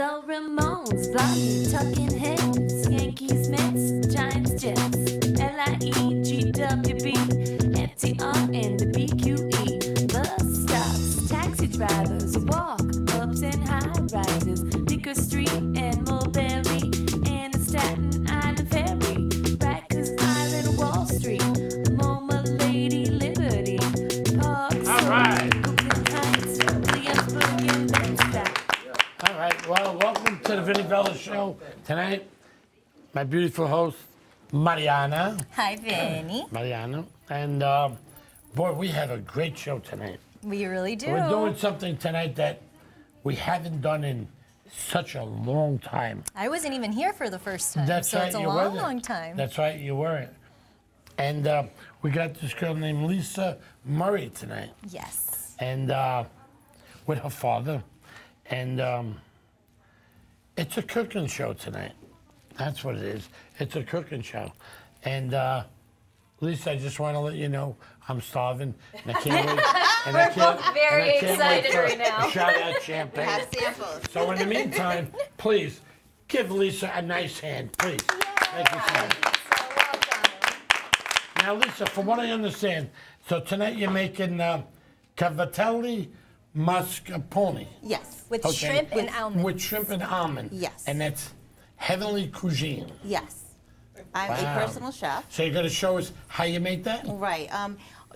The Ramones, Blondie, Talking Heads, Yankees, Mets, Giants, Jets, LIEGWB, FTR, and the BQE. Bus stops, taxi drivers, walk-ups and high-rises, Dicker Street and Mulberry, and the Staten Island Ferry, Rikers Island, Wall Street, MoMA, Lady Liberty, Park Slope, Brooklyn Heights, Williamsburg, and Bed-Stuy. All right, well, welcome to the Vinny Vella Show. Tonight, my beautiful host, Mariana. Hi, Vinny. Mariana. And, boy, we have a great show tonight. We really do. We're doing something tonight that we haven't done in such a long time. I wasn't even here for the first time, That's so right, it's a you long, weren't. long time. That's right, you weren't. And we got this girl named Lisa Murray tonight. Yes. And with her father. And it's a cooking show tonight. That's what it is. It's a cooking show. And Lisa, I just want to let you know I'm starving. And I can't wait. And We're both very excited right now. Shout out champagne. Have samples. So in the meantime, please give Lisa a nice hand, please. Thank you so much. Now, Lisa, from what I understand, so tonight you're making cavatelli mascarpone. Yes. With Okay. shrimp and almonds. With shrimp and almond. Yes. And that's heavenly cuisine. Yes. I'm Wow. a personal chef. So you're going to show us how you make that? Right.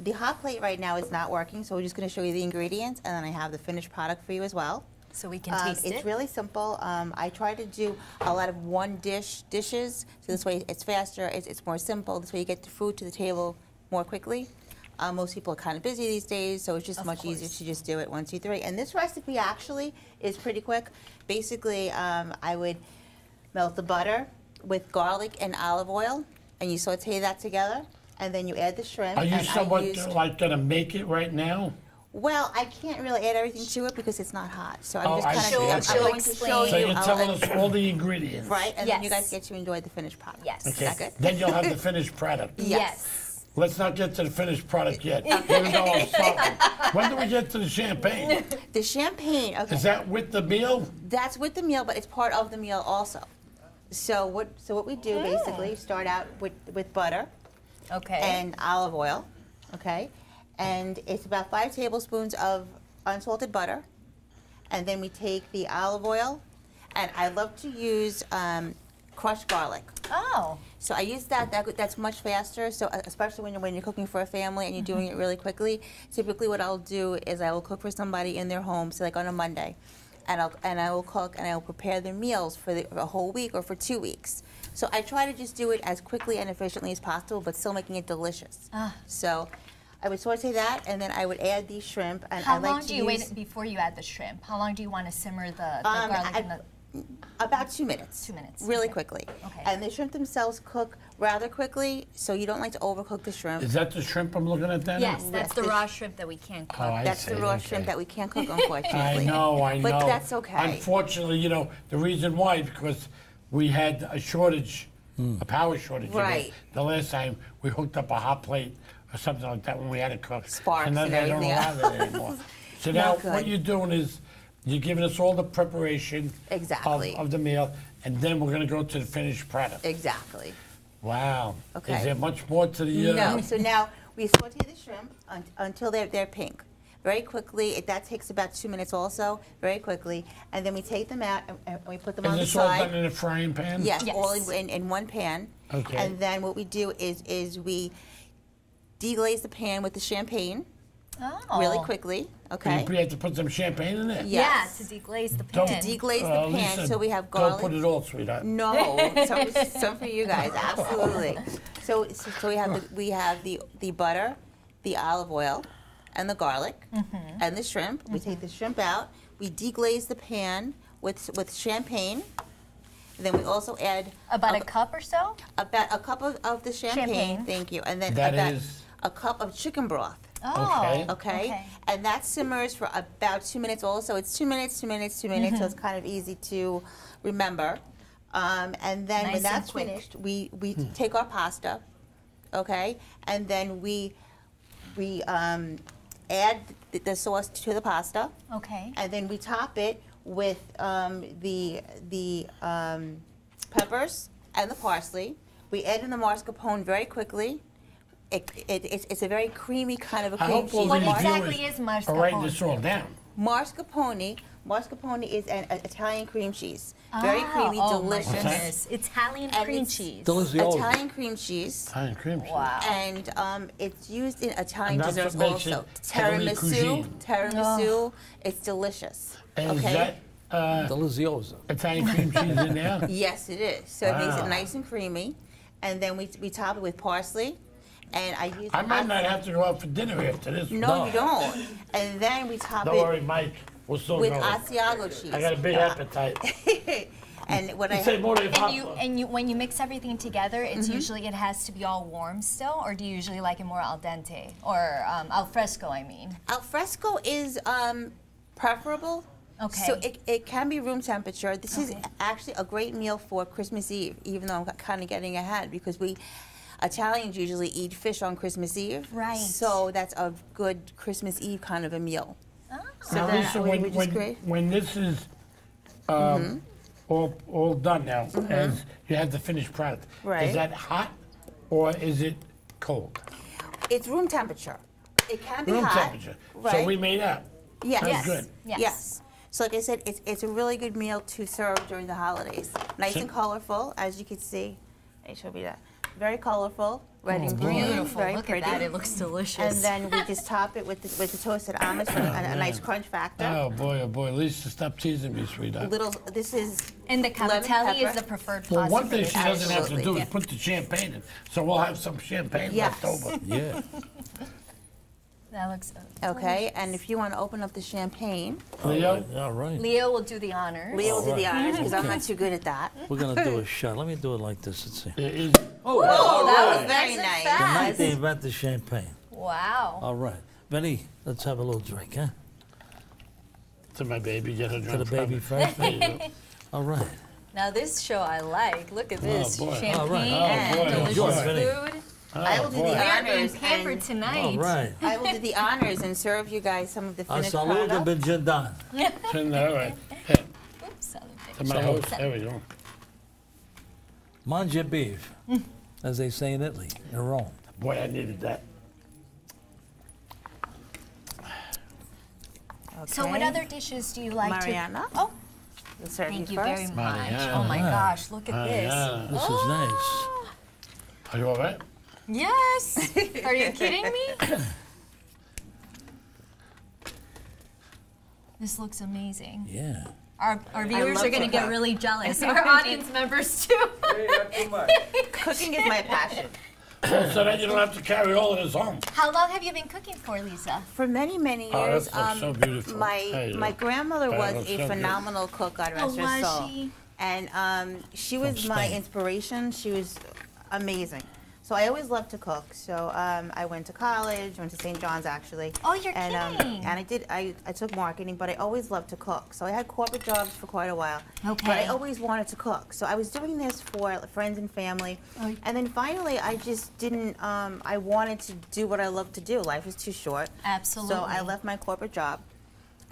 The hot plate right now is not working, so we're just going to show you the ingredients, and then I have the finished product for you as well. So we can taste It's it. really simple. I try to do a lot of dishes, so this way it's faster, it's more simple. This way you get the food to the table more quickly. Most people are kind of busy these days, so it's just Of much easier course. to just do it 1, 2, 3. And this recipe actually is pretty quick. Basically, I would melt the butter with garlic and olive oil, and you saute that together, and then you add the shrimp. Are you and somewhat I going to make it right now? Well, I can't really add everything to it because it's not hot. So I'm Oh, just I kind see, of I I'm see. going to Explain. show So you. you're telling us all the ingredients. Right, and then you Yes. guys get to enjoy the finished product. Yes. Is that good? Then you'll have the finished product. Yes. Let's not get to the finished product yet, even though I'm starving. When do we get to the champagne? The champagne, okay, Is that with the meal? that's with the meal, but it's part of the meal also. So what we do basically, start out with butter Okay. and olive oil, okay? And it's about 5 tablespoons of unsalted butter. And then we take the olive oil, and I love to use crushed garlic. Oh. So I use that's much faster. So especially when you're cooking for a family and you're doing it really quickly. Typically, what I'll do is I will cook for somebody in their home, so like on a Monday, and I will cook and I will prepare their meals for a whole week or for 2 weeks. So I try to just do it as quickly and efficiently as possible, but still making it delicious. So I would saute that, and then I would add the shrimp. And How I like long to do you use, wait before you add the shrimp? How long do you want to simmer the garlic and the... About 2 minutes. 2 minutes, Really okay. quickly. Okay. And the shrimp themselves cook rather quickly, so you don't like to overcook the shrimp. Is that the shrimp I'm looking at then? Yes, that's the Yes. raw shrimp that we can't cook. Oh, I That's see, the raw okay. shrimp that we can't cook, unfortunately. I know. But that's okay. Unfortunately, you know, the reason why, because we had a shortage, a power shortage. you know. Right. The last time we hooked up a hot plate or something like that when we had to cook. Sparks and then and they don't everything allow that anymore. So now good. what you're doing is you're giving us all the preparation Exactly. of the meal, and then we're going to go to the finished product. Exactly. Wow. Okay. Is there much more to the... No, so now we saute the shrimp until they're pink. Very quickly, that takes about 2 minutes also, very quickly. And then we take them out and we put them on Is the this all side. done in a frying pan? Yes, Yes. all in one pan. Okay. And then what we do is we deglaze the pan with the champagne Oh. really quickly, okay? You have to put some champagne in it? Yeah, Yes. to deglaze the Don't pan. Deglaze the pan Lisa, so we have Don't garlic. put it all, sweetheart. No, some for you guys, absolutely. So we have the butter, the olive oil, and the garlic, and the shrimp. We take the shrimp out. We deglaze the pan with champagne. And then we also add About a cup or so? about a cup of the champagne. Champagne. Thank you. And then That about is- a cup of chicken broth. Oh. Okay. And that simmers for about 2 minutes also. It's 2 minutes, 2 minutes, 2 minutes, so it's kind of easy to remember. And then Nice when and that's quick. finished, we take our pasta, okay? And then we add the sauce to the pasta, Okay. and then we top it with the peppers and the parsley. We add in the mascarpone very quickly. It's a very creamy kind of a I cream hope cheese. all What these exactly viewers is mascarpone? are writing this all down. Mascarpone is an Italian cream cheese. Very creamy, delicious. My goodness. Italian And cream it's cheese. Delizioso. Italian cream cheese. Italian cream cheese. Wow. And it's used in Italian And that's desserts what makes also. it heavenly cuisine. Tiramisu. It's delicious. And okay. is that Delizioso. Italian cream cheese in there? Yes, it is. So it makes Wow. it nice and creamy. And then we top it with parsley. And I use. I might not have to go out for dinner after this. No, you don't. And then we top Don't worry, it Mike. We'll still with go. Asiago cheese. I got a big appetite. And what I You say more than And you, when you mix everything together, it's usually it has to be all warm still, or do you usually like it more al dente or al fresco? I mean. Al fresco is preferable. Okay. So it can be room temperature. This is Okay. actually a great meal for Christmas Eve, even though I'm kind of getting ahead because Italians usually eat fish on Christmas Eve. Right. So that's a good Christmas Eve kind of a meal. Oh. So Now, then Lisa, which is great. when this is all done now, as you have the finished product, Right. is that hot or is it cold? It's room temperature. It can be Room hot. temperature. Right. So we made up. Yes. That's Yes. good. Yes. Yes. So like I said, it's a really good meal to serve during the holidays. Nice So- and colorful, as you can see. Let me show you that. Very colorful, red and green, Beautiful. very Look pretty. at that. It looks delicious. And then we just top it with the toasted almonds for a nice crunch factor. Oh boy, Lisa, stop teasing me, sweetheart. This is And the lemon cavatelli is pepper. the preferred Well, pasta one for thing this. she doesn't have to Absolutely, do yeah. is put the champagne in. So we'll have some champagne Yes. left over. Yeah. That looks okay. And if you want to open up the champagne, Leo? All right. Leo will do the honors. Leo will do the All right. honors because I'm not too good at that. We're going to do a shot. Let me do it like this. Let's see. It is- Oh, that was Nice very and nice. The night fast. they invented champagne. Wow. All right. Vinny, let's have a little drink, huh? to my baby, get her To drunk. the baby first. There you go. All right. Now this show I like. Look at this. boy. Champagne All right. and Oh, boy. delicious Enjoy, Vinny. food. I will do boy. We the are being honors. pampered And tonight. All right. I will do the honors and serve you guys some of the A finished saludo product. benjindan. Turn that right. Here, Oops, to my host. There we go. Mangia beef, as they say in Italy, in Rome. Boy, I needed that. So what Okay. other dishes do you like Mariana? to? Oh, We'll serve thank you you first. very much. Mariana. Oh my gosh, look at this. Yeah. This is nice. Are you all right? Yes. Are you kidding me? This looks amazing. Yeah. Our viewers love are going to to get cook. really jealous. Our audience members too. Cooking is my passion. So then you don't have to carry all of this home. How long have you been cooking for, Lisa? For many, many Oh, years, that looks so beautiful. There you my go. grandmother That was looks a so good. phenomenal cook, God rest her was soul. she? And she was my Spain. inspiration. She was amazing. So I always loved to cook. So I went to college, went to St. John's actually. Oh, you're and, kidding. And I took marketing, but I always loved to cook. So I had corporate jobs for quite a while. Okay. But I always wanted to cook. So I was doing this for friends and family. Oh. And then finally I just didn't, I wanted to do what I love to do. Life was too short. Absolutely. So I left my corporate job.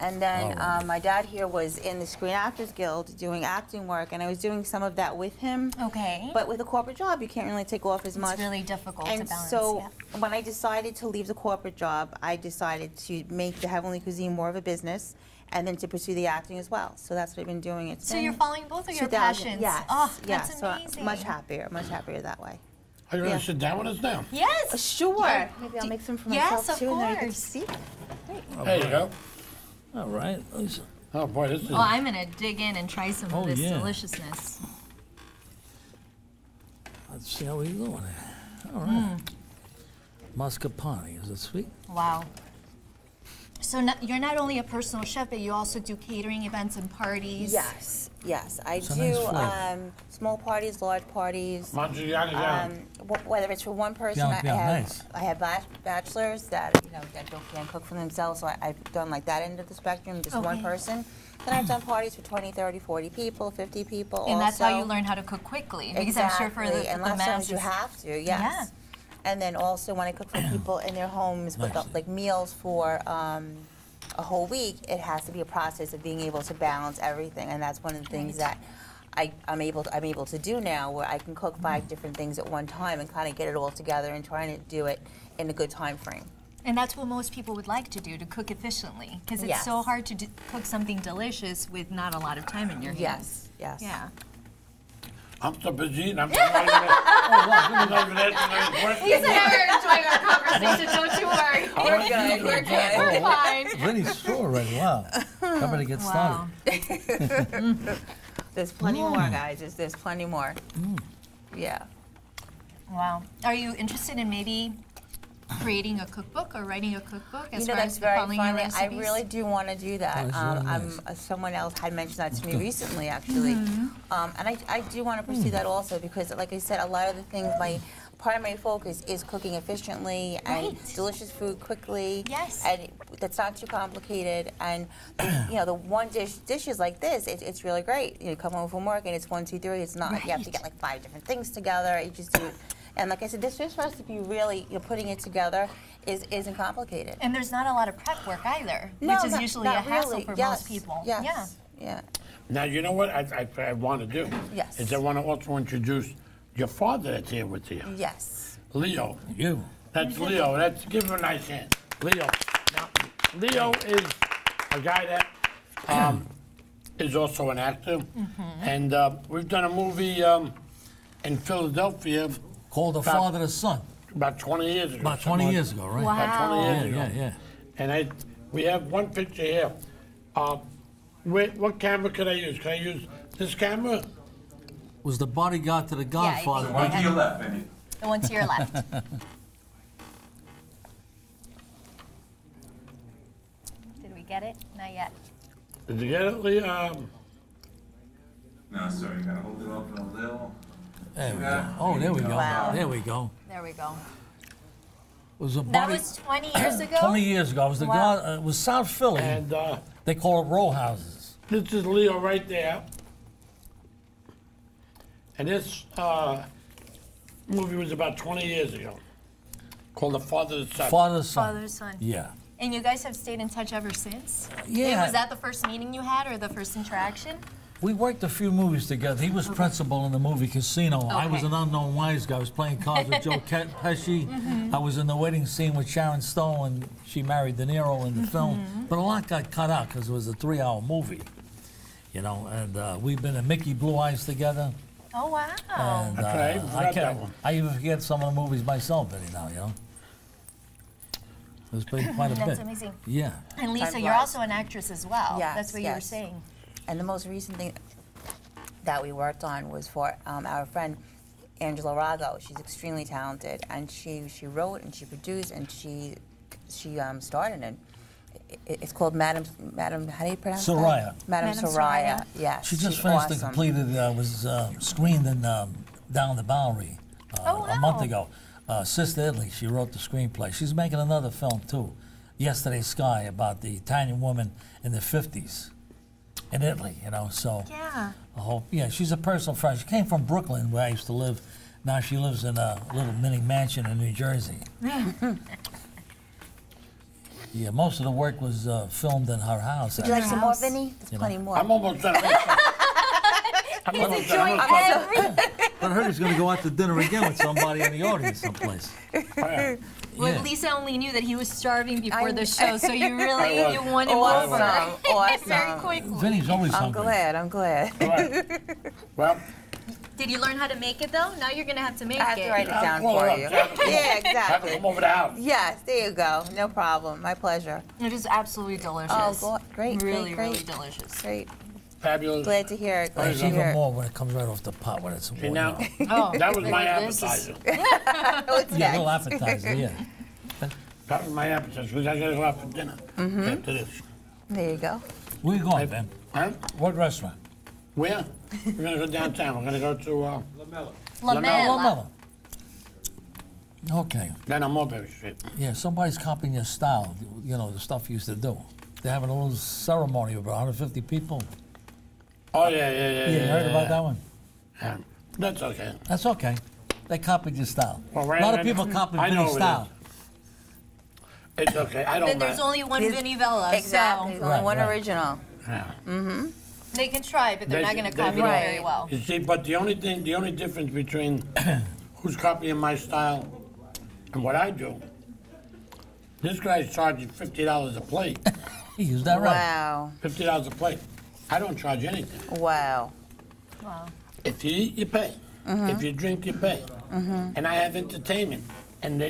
And then my dad here was in the Screen Actors Guild doing acting work, and I was doing some of that with him. Okay. But with a corporate job, you can't really take off as much. It's really difficult And to balance. so yeah. when I decided to leave the corporate job, I decided to make the Heavenly Cuisine more of a business, and then to pursue the acting as well. So that's what I've been doing. It's So been you're following both of your 2000 passions. Yes. Oh, yes. that's So amazing. much happier that way. Are you going Yeah. to sit down with us now? Yes. Sure. Yeah. Maybe I'll make some for Yes, myself of too, and then I can course. see. There you go. All right. Lisa. Oh, boy, this is... Oh, I'm gonna dig in and try some Oh, of this yeah. deliciousness. Let's see how we're doing it. All right. Mascarpone. Is it sweet? Wow. So you're not only a personal chef, but you also do catering events and parties. Yes, yes. I It's a do nice flavor. small parties, large parties. Mangiare. Whether it's for one person, Yeah, yeah, nice. I have bachelors that can't cook for themselves, so I've done like that end of the spectrum, just one Okay. person. Then I've done parties for 20, 30, 40 people, 50 people. And that's how also. you learn how to cook quickly, because Exactly. I'm sure for the and lots of times you masses. have to, yes. Yeah. And then also when I cook for people in their homes, with Nice. like meals for a whole week, it has to be a process of being able to balance everything, and that's one of the things that I'm able to do now, where I can cook 5 different things at one time and kind of get it all together and trying to do it in a good time frame. And that's what most people would like to do, to cook efficiently, because it's so Yes. hard to cook something delicious with not a lot of time in your hands. Yes, yes. Yeah. I'm so busy. I'm not even answering any questions. Lisa and I are enjoying our conversation, don't you worry. We're good, we're good. We're fine. Vinny's full already. Wow. How to get Wow. started? There's plenty more, guys. There's plenty more. Yeah. Wow. Are you interested in maybe creating a cookbook or writing a cookbook as far That's as very following your funny. I recipes? really do want to do that. Oh, that's really nice. Someone else had mentioned that to me recently, actually. And I do want to pursue that also because, like I said, a lot of the things, part of my focus is cooking efficiently and Right. delicious food quickly. Yes. And that's not too complicated. And, the one dishes like this, it's really great. You come home from work and it's 1, 2, 3. It's not like you have to Right. get like 5 different things together. You just do. And like I said, this recipe really, putting it together isn't complicated. And there's not a lot of prep work either, No, which is not- usually a not hassle really. for Yes, most people. Yes. Yeah. Now, you know what I want to do? Yes. Is I want to also introduce your father that's here with you. Yes. Leo. You. That's Leo. Give him a nice hand. Leo. Now, Leo is a guy that is also an actor. And we've done a movie in Philadelphia Called the About- father to son. about 20 years ago. About something 20 like- years ago, right? Wow. About 20 years Yeah, ago. yeah, yeah. And we have one picture here. What camera could I use? Can I use this camera? Was the bodyguard to the Godfather, think right? they To your left, Vinny. The one to your left. Did we get it? Not yet. Did you get it, Leo? No, sir, you gotta hold it open a little. There we go. Oh, there we go. Wow. There we go. There we go. It was a That body. was 20 years ago? 20 years ago. It was the Wow. God. It was South Philly. And They call it row houses. this is Leo right there. And this movie was about 20 years ago. Called The Father to Son. Father to son. Father, son. Yeah. And you guys have stayed in touch ever since? Yeah. Was that the first meeting you had or the first interaction? We worked a few movies together. He was principal in the movie Casino. I was Okay. an unknown wise guy. I was playing cards with Joe Pesci. I was in the wedding scene with Sharon Stone when she married De Niro in the film. But a lot got cut out because it was a 3-hour movie. And we've been in Mickey Blue Eyes together. Oh, wow. And Okay, forgot that one. I even forget some of the movies myself anyhow. It's been quite a bit. That's amazing. Yeah. And Lisa, Time you're flies. also an actress as well. Yes, That's what you were yes. saying. And the most recent thing that we worked on was for our friend Angela Rago. She's extremely talented, and she wrote and she produced and she starred in it. It's called Madam. How do you pronounce Soraya. that? Madam Madam Soraya. Soraya. Yes. She just she's finished and awesome. completed, was screened in Down the Bowery a month wow. ago. Sister Italy, she wrote the screenplay. She's making another film too, Yesterday's Sky, about the Italian woman in the 50s in Italy, so Yeah. I hope, she's a personal friend. She came from Brooklyn where I used to live. Now she lives in a little mini mansion in New Jersey. Yeah, most of the work was filmed in her house. Would you like some more, House. Vinny? There's plenty more. I'm almost done. I'm almost done. But I heard he's going to go out to dinner again with somebody in the audience someplace. Yeah. Well, Yeah. Lisa only knew that he was starving before I- the show, so you really I was. you won him Awesome, over awesome. very quickly. Vinny's always I'm hungry. glad. I'm glad. All right. Well, Did you learn how to make it though? Now you're gonna have to make I have to it. write it down call for her you. up. Have her come Yeah, Have to exactly. come over the house. Yes, there you go. No problem. My pleasure. It is absolutely delicious. Oh, great, Really, great, really great. delicious. Great. Fabulous. Glad to hear it. Glad There's to hear even it. more when it comes right off the pot when it's See, now, Oh, that was my this is- appetizer. What's Yeah, a little next? appetizer, yeah. That was my appetizer, because I gotta go out for dinner after this. There you go. Where you going, Ben? Huh? What restaurant? Where? We're gonna go downtown. We're gonna go to, Lamella. Lamella. Okay. down on Mulberry Street. Yeah, somebody's copying your style, the stuff you used to do. They're having a little ceremony of 150 people. Oh, yeah. Yeah, you heard about that one? Yeah. That's okay. That's okay. They copied your style. Well, A lot of people copied I know Vinny's it style. It's okay. I don't Then there's mind. only one Vinny Vella, Exactly. so There's only one right. original. Yeah. they can try, but they're not going to copy it Right. very well. You see, but the only difference between who's copying my style and what I do, this guy's charging $50 a plate. Is that right? Wow. $50 a plate. I don't charge anything. Wow. Wow. If you eat, you pay. If you drink, you pay. And I have entertainment, and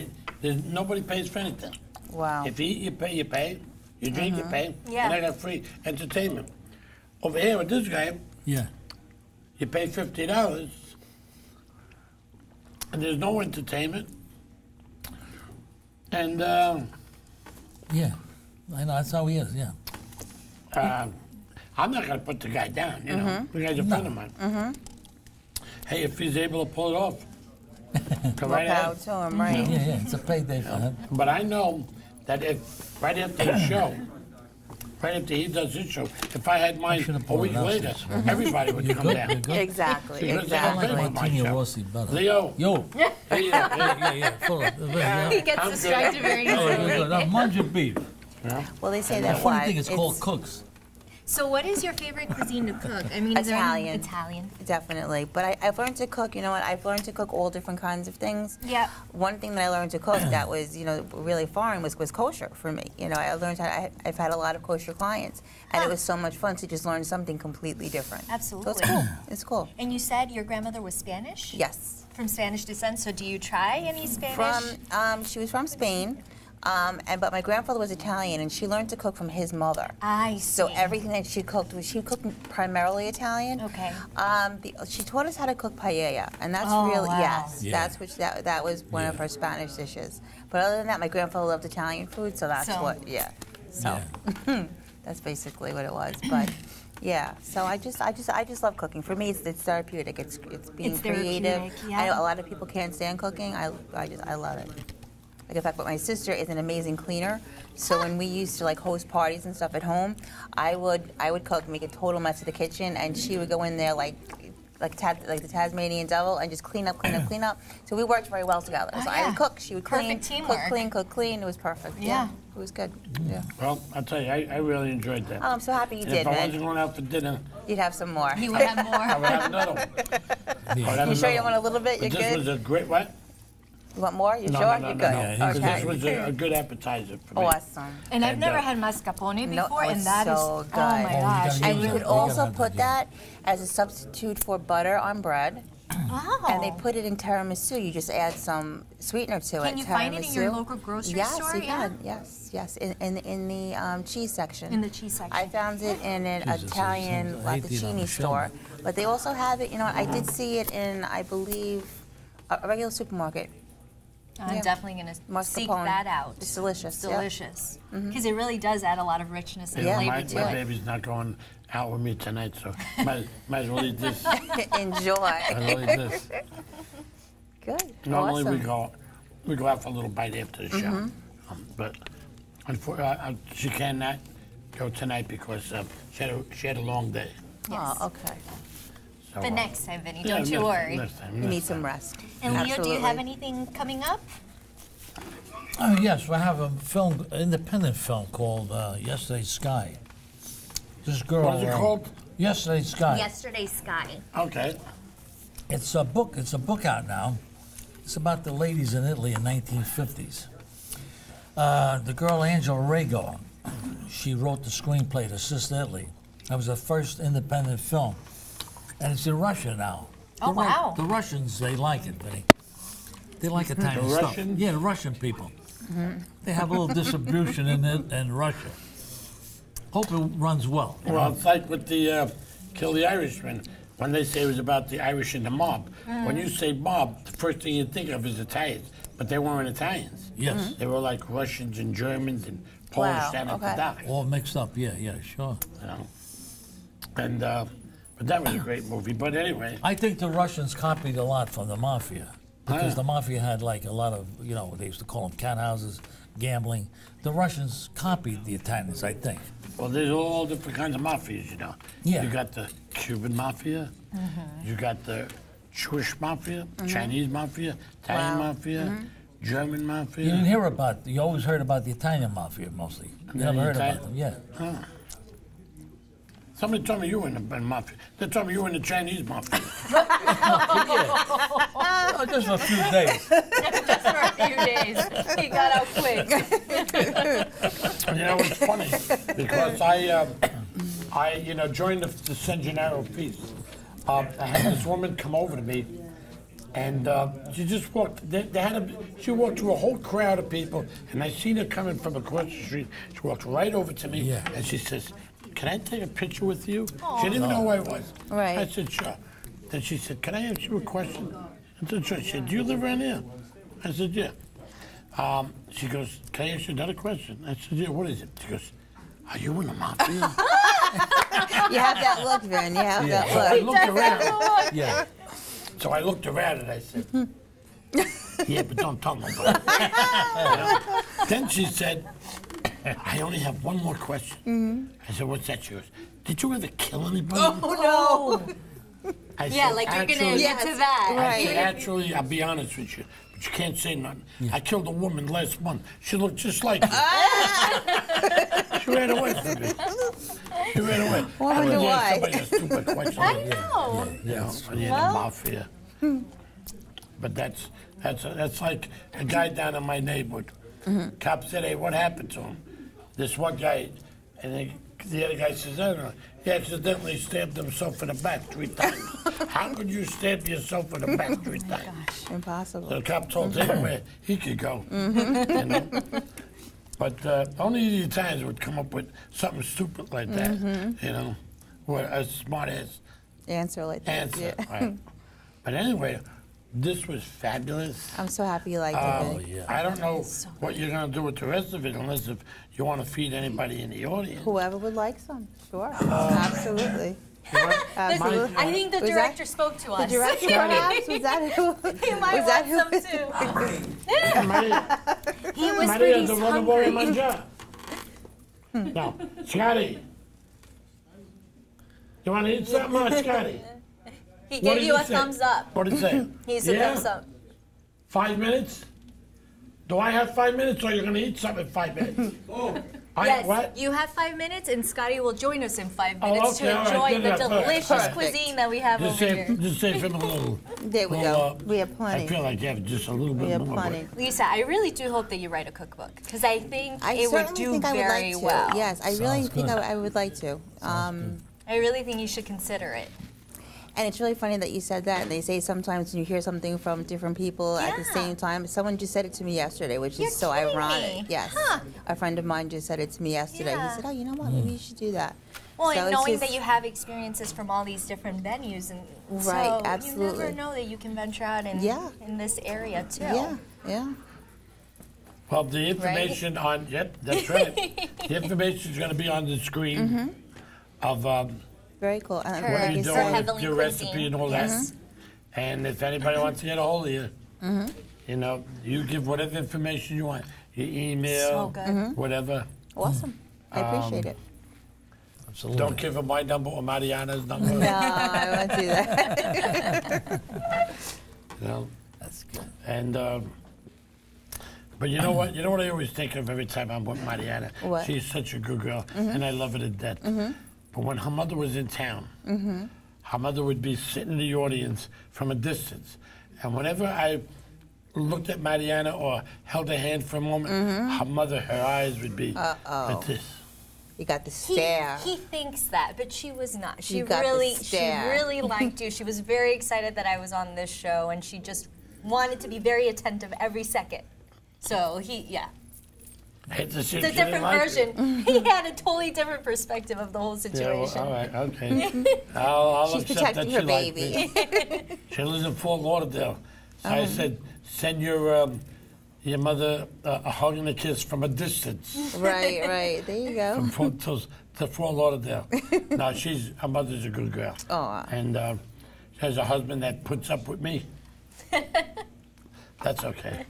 there's nobody pays for anything. Wow. If you eat, you pay. You pay. You drink, you pay. Yeah. And I got free entertainment. Over here with this guy, Yeah. you pay $50, and there's no entertainment. And Yeah. I know, that's how he is, yeah. I'm not going to put the guy down, you know. The guy's a friend of mine. Hey, if he's able to pull it off, come right Power ahead. to him, right? Yeah, it's a payday for him. But I know that if right after the show, right after he does his show, if I had mine should've a pulled week it out later, since- everybody would You're come good? down. You're good? Exactly. Because I like Exactly. my My Tino show. Rossi better. Leo. Yo. Hey, Yeah, full of, yeah. He gets I'm distracted very Oh, easily. good. Now, Munja beef. Well, they say The that funny why thing, it's called cooks. So what is your favorite cuisine to cook? I mean, is there any Italian. Italian? Definitely. But I've learned to cook, you know what? I've learned to cook all different kinds of things. Yeah. One thing that I learned to cook that was, you know, really foreign was kosher for me. You know, I learned I've had a lot of kosher clients, and it was so much fun to just learn something completely different. So Absolutely. it's cool. It's cool. And you said your grandmother was Spanish? Yes. From Spanish descent, so do you try any Spanish? She was from Spain, but my grandfather was Italian, and she learned to cook from his mother. I see. So everything that she cooked primarily Italian. Okay. She taught us how to cook paella, and that's Oh, really wow. yes, Yeah. that was one of her Spanish dishes. But other than that, my grandfather loved Italian food, so that's So- what So Yeah. that's basically what it was. But yeah, so I just love cooking. For me, it's therapeutic. It's being It's creative. therapeutic, yeah. I know a lot of people can't stand cooking. I love it. Like in fact, my sister is an amazing cleaner. So when we used to like host parties and stuff at home, I would cook, make a total mess of the kitchen, and she would go in there like the Tasmanian devil and just clean up. So we worked very well together. So I yeah. would cook, she would clean, Perfect teamwork. cook clean. It was perfect. Yeah. It was good. Yeah. Well, I'll tell you, I really enjoyed that. Oh, I'm so happy you If did, I wasn't man. going out for dinner, You'd have some more. You would have I more. would have another one. I would have You sure you another want a little bit? But You're this good? was a great, what? You want more? You No, sure? no, You're no, good. no. Yeah, Because Okay. this was a good appetizer for me. Awesome. And I've And, never uh, had mascarpone No, before, oh, and it's that is so good. oh my Oh, you gosh. gotta And use you it. could You also gotta have put that, that as a substitute for butter on bread. Wow. And they put it in tiramisu. You just add some sweetener to it. Can you find it in your tiramisu. local grocery yes, store? You Yeah? can. Yes. In the cheese section. In the cheese section. I found it in an Jesus, Italian I hate the latticini Michelle. store, but they also have it. You know, I did see it in, I believe, a regular supermarket. I'm Yeah. definitely going to seek Mascarpone. that out. It's delicious. It's yeah. delicious. Because it really does add a lot of richness and You know, flavor my to my it. baby's not going out with me tonight, so might as well eat this. Enjoy. Might as well eat this. Good. Normally awesome. we go out for a little bite after the show, but unfortunately she cannot go tonight because she had a long day. Yes. Oh, okay. So, But next time, Vinny, yeah, don't you next- worry. Next time, You next need some time. rest. And Leo, do you have Absolutely. anything coming up? Yes, we have a film, independent film called Yesterday's Sky. This girl. What is it called? Yesterday's Sky. Yesterday's Sky. Okay. It's a book. It's a book out now. It's about the ladies in Italy in 1950s. The girl Angela Rego, she wrote the screenplay to Sister Italy. That was her first independent film, and it's in Russia now. Oh, wow. The Russians, they like it, Vinny. They like Italian The stuff. Russians? Yeah, the Russian people. They have a little distribution in Russia. Hope it runs well. you Well, know? it's like with the Kill the Irishman, when they say it was about the Irish and the mob. When you say mob, the first thing you think of is Italians, but they weren't Italians. Yes. They were like Russians and Germans and Polish Wow, down at the okay. dock, All mixed up. Yeah, sure. you know. And but that was a great movie. But anyway, I think the Russians copied a lot from the mafia because yeah. the mafia had like a lot of, they used to call them cat houses, gambling. The Russians copied the Italians, I think. well, there's all different kinds of mafias, you know. Yeah. You got the Cuban mafia, you got the Jewish mafia, Chinese mafia, Italian Wow. mafia, German mafia. You didn't hear about. You always heard about the Italian mafia mostly. You never heard about them. Yeah. Somebody told me you were in the mafia. They told me you were in the Chinese mafia. Oh, just for a few days. Just for a few days. He got out quick. You know, it's funny because I joined the San Gennaro feast. I had this woman come over to me, and she just walked. She walked through a whole crowd of people, and I seen her coming from across the street. She walked right over to me, and she says, "Can I take a picture with you?" She didn't know who I was. Right. I said, "Sure." Then she said, "Can I ask you a question?" I said, "Sure." She said, "Do you live around here?" I said, "Yeah." She goes, "Can I ask you another question?" I said, "Yeah, what is it?" She goes, "Are you in the mafia?" You have that look, Vin. You have So I that look. looked around. Yeah. So I looked around and I said, "Yeah, but don't tell nobody." You know? Then she said, "I only have one more question." I said, "What's that?" She goes, "Did you ever kill anybody?" Oh, no. I Yeah, said, like you're gonna "Actually-" get to that. I said, "Actually, I'll be honest with you, but you can't say nothing. I killed a woman last month. She looked just like you." She ran away from me. She ran away. Wonder why. Somebody a stupid question. I know. You know, when you're in the mafia. But that's like a guy down in my neighborhood. Cop said, "Hey, what happened to him?" This one guy, and the other guy says, "I don't know. He accidentally stabbed himself in the back 3 times." How could you stab yourself in the back 3 times? Impossible. So the cop told him where he could go. You know? But only the Italians would come up with something stupid like that. You know, or a smart ass Answer like that. answer. Yeah. Right. But anyway, this was fabulous. I'm so happy you liked it, Vin. I don't know what you're going to do with the rest of it, unless if you want to feed anybody in the audience. Whoever would like some. Sure. Absolutely. Absolutely. I think the Was that- director spoke to us. The director, perhaps? Was that who? He might was that want who? some too. Maria, He whispered Maria, he's the one boy in my hungry. job. No, Scotty. You want to eat something, Scotty? He What gave did you he a say? thumbs up. What did he say? He's a thumbs up. 5 minutes? Do I have 5 minutes, or you're going to eat something in 5 minutes? Yes, What? you have 5 minutes, and Scotty will join us in 5 Oh, minutes okay, to all right, enjoy good the enough, delicious perfect. cuisine that we have Just over here. save him a little. There we little, go. We have I plenty. feel like you have just a little bit We have more. plenty. Lisa, I really do hope that you write a cookbook because I think I it would certainly do think I would very like to. well. Yes, I really Sounds think good. I would like to. I really think you should consider it. And it's really funny that you said that. They say sometimes when you hear something from different people at the Yeah. same time. Someone just said it to me yesterday, which You're is so kidding ironic. me. Yes. Huh. A friend of mine just said it to me yesterday. Yeah. He said, "Oh, you know what? Maybe you should do that." Well, So and it's knowing just- that you have experiences from all these different venues, and Right, so you absolutely. never know that you can venture out in in this area too. Yeah, yeah. Well, the information on, yep, that's right. The information is going to be on the screen of Very cool. And Her- what you're It's doing, for with Heavenly your recipe Cuisine. and all that. And if anybody wants to get a hold of you, you know, you give whatever information you want. Your email, So good. whatever. awesome. I appreciate it. Absolutely. Don't give them my number or Mariana's number. No, I won't do that. You know? That's good. And but you know what? You know what I always think of every time I'm with Mariana? What? She's such a good girl, and I love her to death. But when her mother was in town, her mother would be sitting in the audience from a distance, and whenever I looked at Mariana or held her hand for a moment, her mother, her eyes would be like this. You got the He, stare. he thinks that, but she was not. She You got the really, stare. liked you. She was very excited that I was on this show, and she just wanted to be very attentive every second. So I hate to see it's a she didn't different like it. version. He had a totally different perspective of the whole Yeah, well, situation. all right, okay. I'll She's accept that protecting she her liked baby. me. She lives in Fort Lauderdale. So I said, send your mother a hug and a kiss from a distance. Right, right. There you go. From to Fort Lauderdale. No, her mother's a good girl. Aw. And she has a husband that puts up with me. That's okay.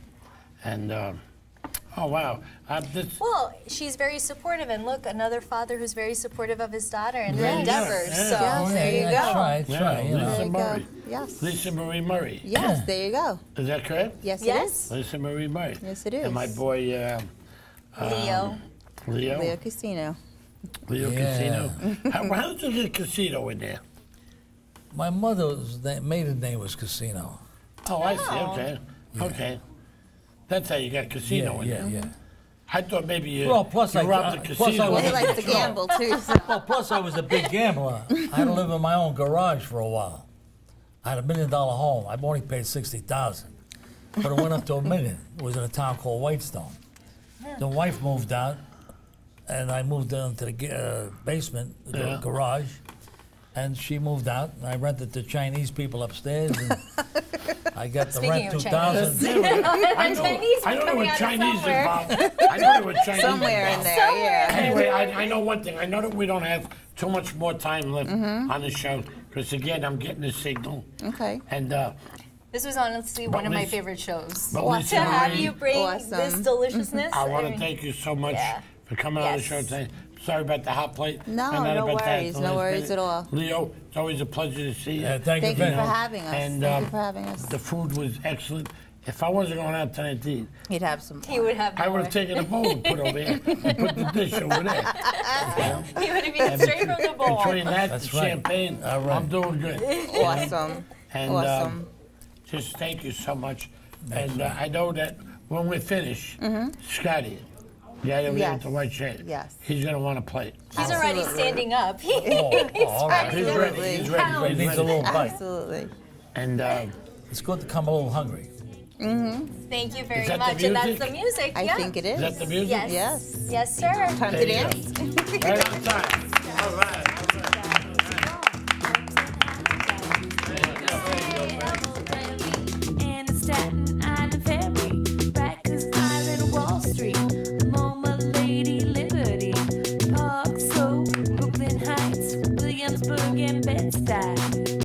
And Oh, wow. Well, she's very supportive, and look, another father who's very supportive of his daughter and her Yeah, endeavors. yeah. So Yes, there you That's go. right, that's right. You know. Lisa There you go. Murray. Yes. Lisa Marie Murray. Yes, there you go. Is that correct? Yes, it Yes. is. Lisa Marie Murray. Yes, it And my is. boy, Leo. Leo. Leo Casino. Leo Yeah. Casino. How did you get Casino in there? My mother's maiden name was Casino. Oh, I see. Okay. Okay. That's how you got Casino in there. Yeah. I thought maybe you, Well, plus you I- robbed the plus I casino. Well, he likes to gamble too. So. Well, plus I was a big gambler. I had to live in my own garage for a while. I had $1 million home. I've only paid $60,000, but it went up to $1 million. It was in a town called Whitestone. The wife moved out, and I moved down to the basement, the Yeah. garage, and she moved out. And I rented to Chinese people upstairs, and I got the Speaking rent of $2,000. I know there were Chinese involved. I know there were Chinese Somewhere in involved. there, yeah. Anyway, I know one thing. I know that we don't have too much more time left Mm-hmm. on the show because again, I'm getting a signal. Okay. And This was honestly one of my Lisa- favorite shows. but To Lisa have Marie- you bring Awesome. this deliciousness. I want to mean, thank you so much Yeah. for coming on the Yes. show today. Sorry about the hot plate. No, And not no about that worries, the no last worries minute. at all. Leo, it's always a pleasure to see you. Yeah, thank you, Thank you Vinny. for having us. And, Thank you for having us. The food was excellent. If I wasn't going out tonight to eat, He'd have some. He would have I more. would have taken a bowl and put over here and put the dish over there. He would have eaten straight from the bowl. Between that and That's right. champagne, All right. I'm doing good. Awesome. And Awesome. just thank you so much. And I know that when we finish, Scotty, the guy over there with the Yes. white shirt, Yes. he's going to want to play. He's already standing up. Oh, all right. He's ready. He's ready. He needs a little bite. Absolutely. And It's good to come a little hungry. Thank you very that the much. And that's music? the music. I yeah. think it is is. that the music? Yes. Yes. Yes, sir. Time There to you go. dance. Right on time. All right.